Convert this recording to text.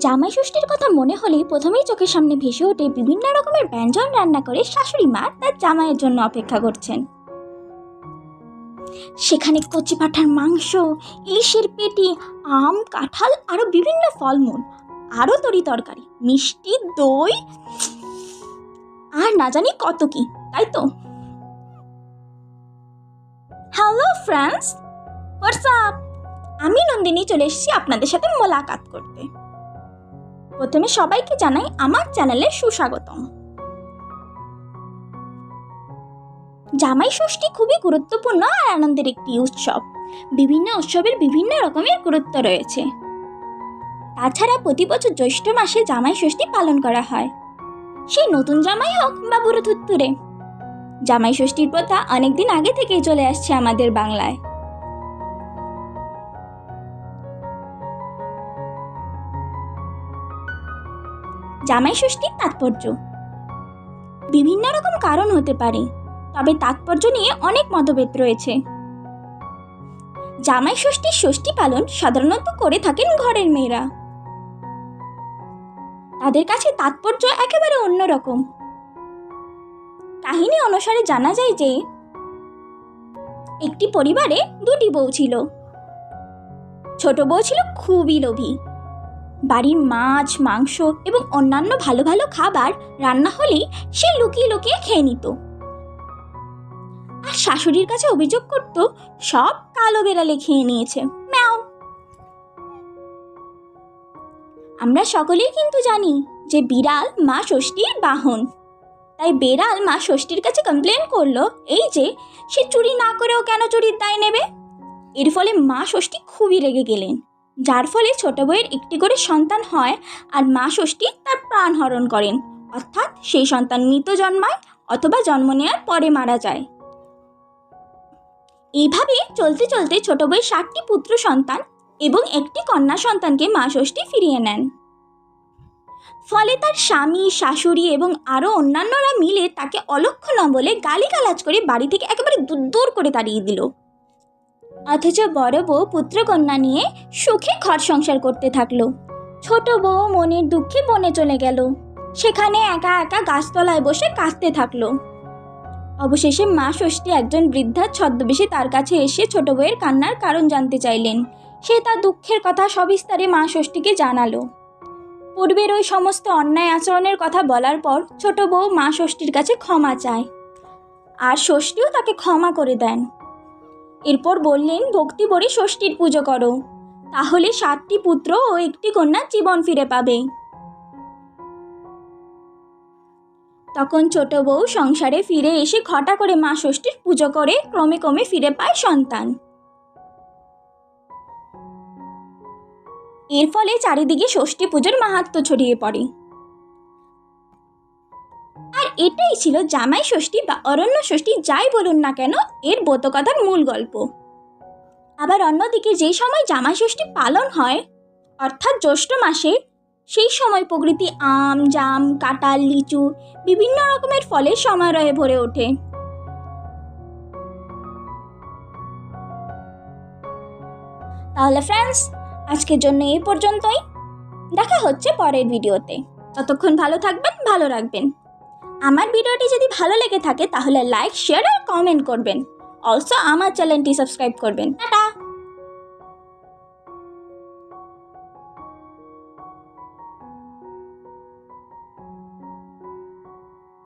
জামাই ষষ্ঠীর কথা মনে হলেই প্রথমেই চোখের সামনে ভেসে ওঠে বিভিন্ন রকমের ব্যঞ্জন রান্না করে শাশুড়ি মা তার জামাইয়ের জন্য অপেক্ষা করছেন। সেখানে কচি পাঁঠার মাংস, ইলিশের পেটি, আম, কাঁঠাল, আরো বিভিন্ন ফলমূল, আরো তরি তরকারি, মিষ্টি, দই আর না জানি কত কি, তাই তো? Hello friends, what's up? আমি নন্দিনী চলে এসেছি আপনাদের সাথে মোলাকাত করতে। প্রথমে সবাইকে জানাই আমার চ্যানেলে সুস্বাগতম। জামাই ষষ্ঠী খুবই গুরুত্বপূর্ণ আর আনন্দের একটি উৎসব। বিভিন্ন উৎসবের বিভিন্ন রকমের গুরুত্ব রয়েছে। তাছাড়া প্রতি বছর জ্যৈষ্ঠ মাসে জামাই ষষ্ঠী পালন করা হয়, সেই নতুন জামাই হোক বা বুড়ো থুত্তুরে। জামাই ষষ্ঠীর প্রথা অনেকদিন আগে থেকেই চলে আসছে আমাদের বাংলায়। জামাই ষষ্ঠীর তাৎপর্য বিভিন্ন রকম কারণ হতে পারে, তবে তাৎপর্য নিয়ে অনেক মতভেদ রয়েছে। জামাই ষষ্ঠীর ষষ্ঠী পালন সাধারণত করে থাকেন ঘরের মেয়েরা। তাদের কাছে তাৎপর্য একেবারে অন্যরকম। কাহিনী অনুসারে জানা যায় যে একটি পরিবারে দুটি বউ ছিল। ছোট বউ ছিল খুবই লোভী। বাড়ির মাছ, মাংস এবং অন্যান্য ভালো ভালো খাবার রান্না হলেই সে লুকিয়ে লুকিয়ে খেয়ে নিত, আর শাশুড়ির কাছে অভিযোগ করত সব কালো বেড়ালে খেয়ে নিয়েছে, ম্যাও। আমরা সকলেই কিন্তু জানি যে বিড়াল মা ষষ্ঠীর বাহন। তাই বেড়াল মা ষষ্ঠীর কাছে কমপ্লেন করলো এই যে সে চুরি না করেও কেন চুরির দায় নেবে। এর ফলে মা ষষ্ঠী খুবই রেগে গেলেন, যার ফলে ছোট বউয়ের একটি করে সন্তান হয় আর মা ষষ্ঠী তার প্রাণ হরণ করেন, অর্থাৎ সেই সন্তান মৃত জন্মায় অথবা জন্ম নেওয়ার পরে মারা যায়। এইভাবে চলতে চলতে ছোট বউয়ের 7টি পুত্র সন্তান এবং একটি কন্যা সন্তানকে মা ষষ্ঠী ফিরিয়ে নেন। ফলে তার স্বামী, শাশুড়ি এবং আরও অন্যান্যরা মিলে তাকে অলক্ষণ বলে গালিগালাজ করে বাড়ি থেকে একেবারে দূর করে তাড়িয়ে দিল। অথচ বড় বউ পুত্রকন্যা নিয়ে সুখে ঘর সংসার করতে থাকলো। ছোট বউ মনের দুঃখে বনে চলে গেল, সেখানে একা একা গাছতলায় বসে কাঁদতে থাকলো। অবশেষে মা ষষ্ঠী একজন বৃদ্ধার ছদ্মবেশে তার কাছে এসে ছোট বউয়ের কান্নার কারণ জানতে চাইলেন। সে তার দুঃখের কথা সবিস্তারে মা ষষ্ঠীকে জানালো। পূর্বের ওই সমস্ত অন্যায় আচরণের কথা বলার পর ছোট বউ মা ষষ্ঠীর কাছে ক্ষমা চায়, আর ষষ্ঠীও তাকে ক্ষমা করে দেন। এরপর বললেন, ভক্তি ভরে ষষ্ঠীর পুজো করো, তাহলে 7টি পুত্র ও একটি কন্যা জীবন ফিরে পাবে। তখন ছোট বউ সংসারে ফিরে এসে ঘটা করে মা ষষ্ঠীর পুজো করে ক্রমে ক্রমে ফিরে পায় সন্তান। এর ফলে চারিদিকে ষষ্ঠী পুজোর মাহাত্ম্য ছড়িয়ে পড়ে। আর এটাই ছিল জামাই ষষ্ঠী বা অরণ্য ষষ্ঠী, যাই বলুন না কেন, এর বোধকথার মূল গল্প। আবার অন্যদিকে যেই সময় জামাই ষষ্ঠী পালন হয়, অর্থাৎ জ্যৈষ্ঠ মাসে, সেই সময় প্রকৃতি আম, জাম, কাঁঠাল, লিচু, বিভিন্ন রকমের ফলের সমারোহে ভরে ওঠে। তাহলে ফ্রেন্ডস, আজকের জন্য এই পর্যন্তই। দেখা হচ্ছে পরের ভিডিওতে। ততক্ষণ ভালো থাকবেন, ভালো রাখবেন। আমার ভিডিওটি যদি ভালো লেগে থাকে তাহলে লাইক, শেয়ার আর কমেন্ট করবেন। অলসো আমার চ্যানেলটি সাবস্ক্রাইব করবেন। টাটা।